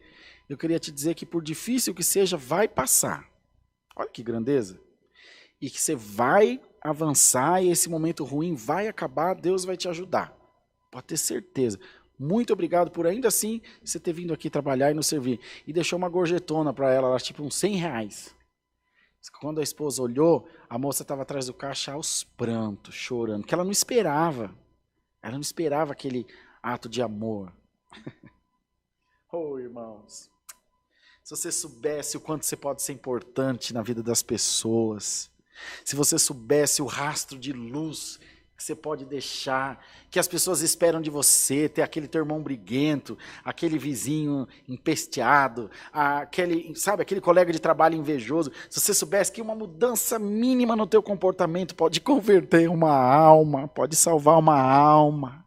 eu queria te dizer que por difícil que seja, vai passar. Olha que grandeza. E que você vai avançar e esse momento ruim vai acabar, Deus vai te ajudar. Pode ter certeza. Muito obrigado por ainda assim você ter vindo aqui trabalhar e nos servir. E deixou uma gorjetona para ela, tipo uns R$100. Quando a esposa olhou, a moça estava atrás do caixa aos prantos, chorando, porque ela não esperava. Ela não esperava aquele ato de amor. Oh, irmãos, se você soubesse o quanto você pode ser importante na vida das pessoas, se você soubesse o rastro de luz que você pode deixar, que as pessoas esperam de você, ter aquele teu irmão briguento, aquele vizinho empesteado, aquele colega de trabalho invejoso, se você soubesse que uma mudança mínima no teu comportamento pode converter uma alma, pode salvar uma alma.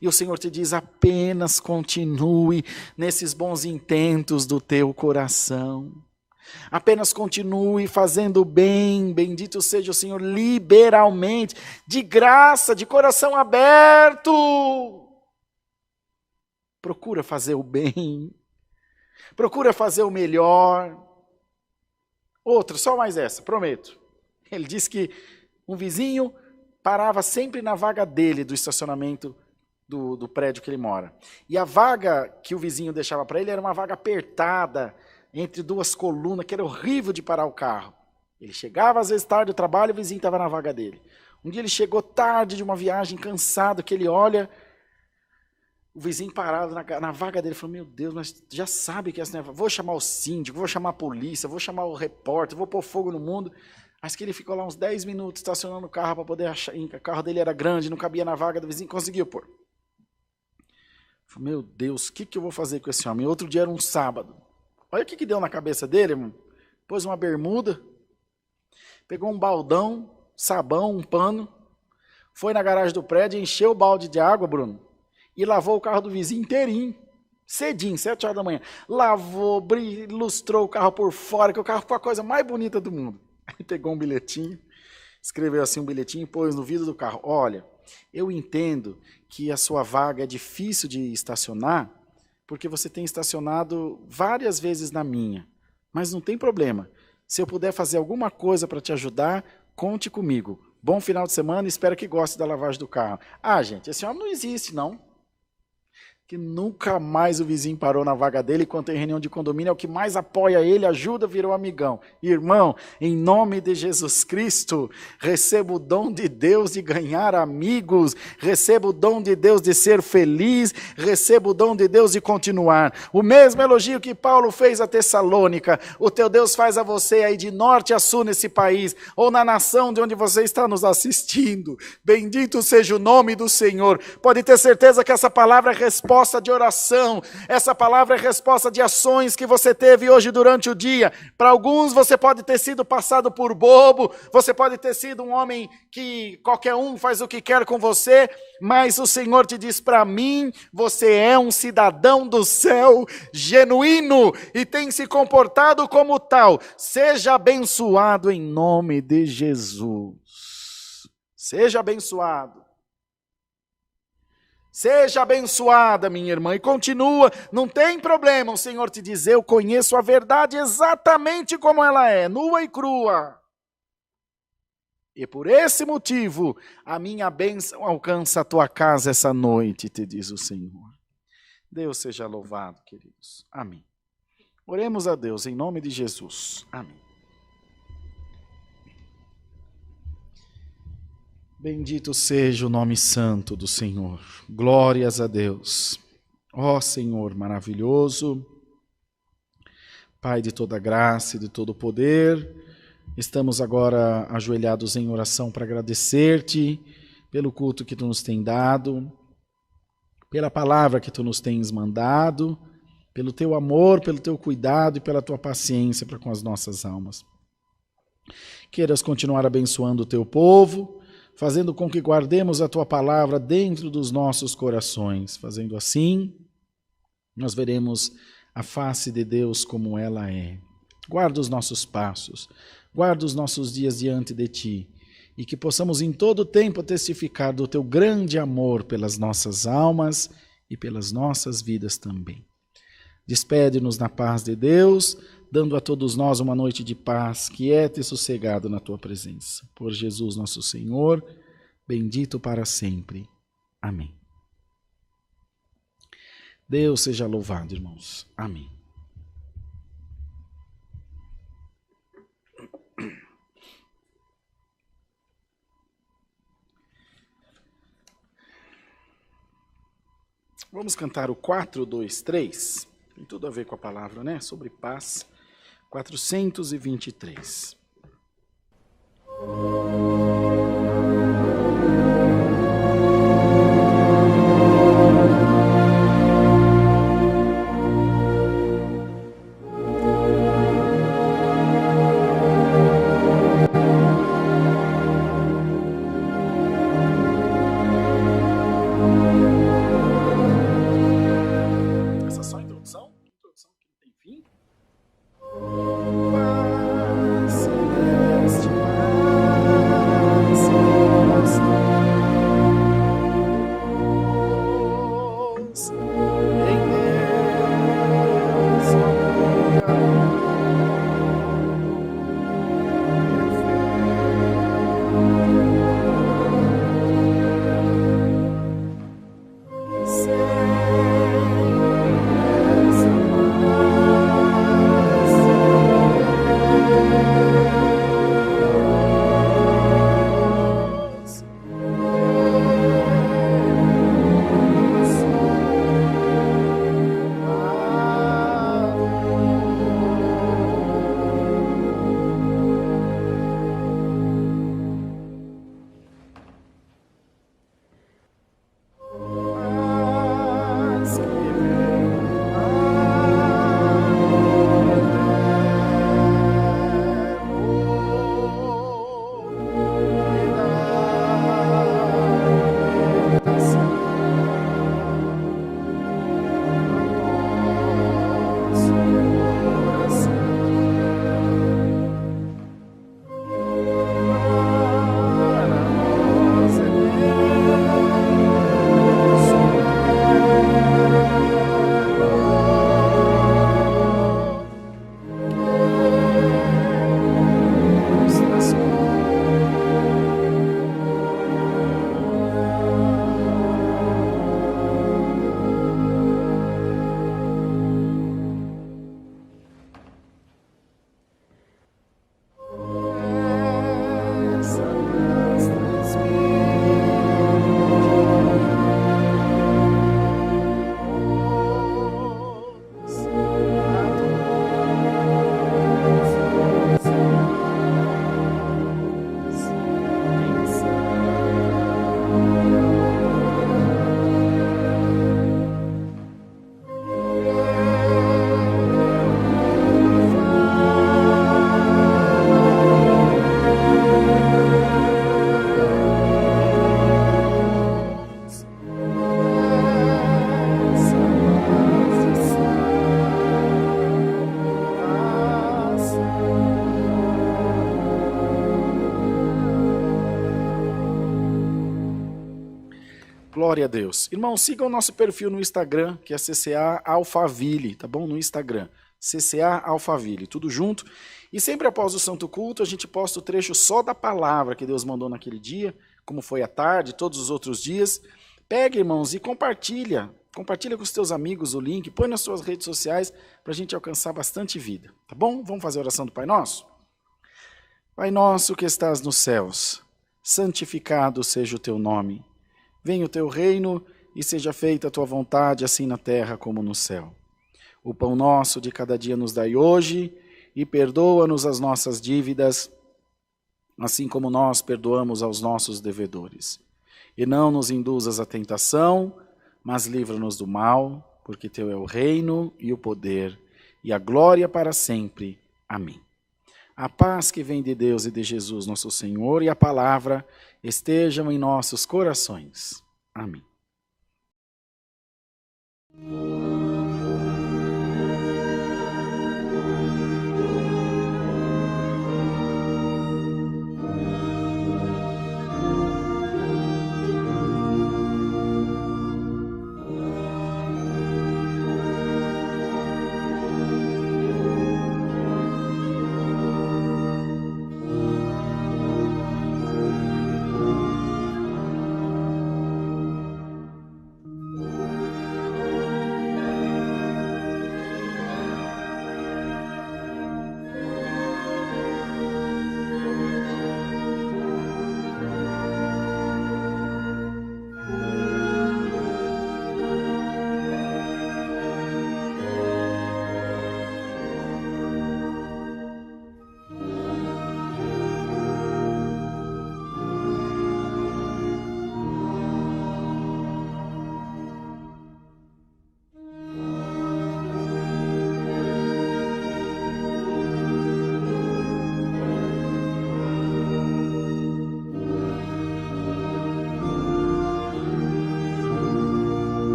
E o Senhor te diz, apenas continue nesses bons intentos do teu coração. Apenas continue fazendo o bem, bendito seja o Senhor, liberalmente, de graça, de coração aberto. Procura fazer o bem, procura fazer o melhor. Outra, só mais essa, prometo. Ele disse que um vizinho parava sempre na vaga dele do estacionamento do prédio que ele mora. E a vaga que o vizinho deixava para ele era uma vaga apertada, entre 2 colunas, que era horrível de parar o carro. Ele chegava às vezes tarde do trabalho e o vizinho estava na vaga dele. Um dia ele chegou tarde de uma viagem, cansado, que ele olha, o vizinho parado na vaga dele, falou, meu Deus, mas já sabe que é assim, vou chamar o síndico, vou chamar a polícia, vou chamar o repórter, vou pôr fogo no mundo. Mas que ele ficou lá uns 10 minutos estacionando o carro para poder achar, o carro dele era grande, não cabia na vaga do vizinho, conseguiu pôr. Meu Deus, o que eu vou fazer com esse homem? Outro dia era um sábado. Olha o que deu na cabeça dele, irmão. Pôs uma bermuda, pegou um baldão, sabão, um pano, foi na garagem do prédio, encheu o balde de água, Bruno, e lavou o carro do vizinho inteirinho, cedinho, 7 horas da manhã. Lavou, ilustrou o carro por fora, que o carro ficou a coisa mais bonita do mundo. Aí pegou um bilhetinho, escreveu assim um bilhetinho e pôs no vidro do carro. Olha, eu entendo que a sua vaga é difícil de estacionar, porque você tem estacionado várias vezes na minha. Mas não tem problema. Se eu puder fazer alguma coisa para te ajudar, conte comigo. Bom final de semana e espero que goste da lavagem do carro. Ah, gente, esse homem não existe, não. Que nunca mais o vizinho parou na vaga dele, enquanto em reunião de condomínio, é o que mais apoia ele, ajuda, virou amigão. Irmão, em nome de Jesus Cristo, receba o dom de Deus de ganhar amigos, receba o dom de Deus de ser feliz, receba o dom de Deus de continuar. O mesmo elogio que Paulo fez a Tessalônica, o teu Deus faz a você aí de norte a sul nesse país, ou na nação de onde você está nos assistindo. Bendito seja o nome do Senhor. Pode ter certeza que essa palavra é resposta de oração, essa palavra é resposta de ações que você teve hoje durante o dia. Para alguns você pode ter sido passado por bobo, você pode ter sido um homem que qualquer um faz o que quer com você, mas o Senhor te diz: para mim, você é um cidadão do céu genuíno e tem se comportado como tal. Seja abençoado em nome de Jesus. Seja abençoado. Seja abençoada, minha irmã, e continua, não tem problema o Senhor te dizer: eu conheço a verdade exatamente como ela é, nua e crua. E por esse motivo, a minha bênção alcança a tua casa essa noite, te diz o Senhor. Deus seja louvado, queridos. Amém. Oremos a Deus em nome de Jesus. Amém. Bendito seja o nome santo do Senhor. Glórias a Deus. Ó Senhor maravilhoso, Pai de toda graça e de todo poder, estamos agora ajoelhados em oração para agradecer-te pelo culto que tu nos tem dado, pela palavra que tu nos tens mandado, pelo teu amor, pelo teu cuidado e pela tua paciência para com as nossas almas. Queiras continuar abençoando o teu povo, fazendo com que guardemos a tua palavra dentro dos nossos corações. Fazendo assim, nós veremos a face de Deus como ela é. Guarda os nossos passos, guarda os nossos dias diante de ti, e que possamos em todo tempo testificar do teu grande amor pelas nossas almas e pelas nossas vidas também. Despede-nos na paz de Deus, dando a todos nós uma noite de paz, quieta e sossegado na tua presença. Por Jesus nosso Senhor, bendito para sempre. Amém. Deus seja louvado, irmãos. Amém. Vamos cantar o 423. Tem tudo a ver com a palavra, né? Sobre paz. 423. Paz celeste, paz. Glória a Deus. Irmãos, sigam o nosso perfil no Instagram, que é CCA Alphaville, tá bom? No Instagram, CCA Alphaville, tudo junto. E sempre após o Santo Culto, a gente posta o trecho só da palavra que Deus mandou naquele dia, como foi à tarde, todos os outros dias. Pega, irmãos, e compartilha. Compartilha com os teus amigos o link, põe nas suas redes sociais para a gente alcançar bastante vida, tá bom? Vamos fazer a oração do Pai Nosso? Pai nosso que estás nos céus, santificado seja o teu nome. Venha o teu reino e seja feita a tua vontade, assim na terra como no céu. O pão nosso de cada dia nos dai hoje e perdoa-nos as nossas dívidas, assim como nós perdoamos aos nossos devedores. E não nos induzas à tentação, mas livra-nos do mal, porque teu é o reino e o poder e a glória para sempre. Amém. A paz que vem de Deus e de Jesus, nosso Senhor, e a palavra estejam em nossos corações. Amém.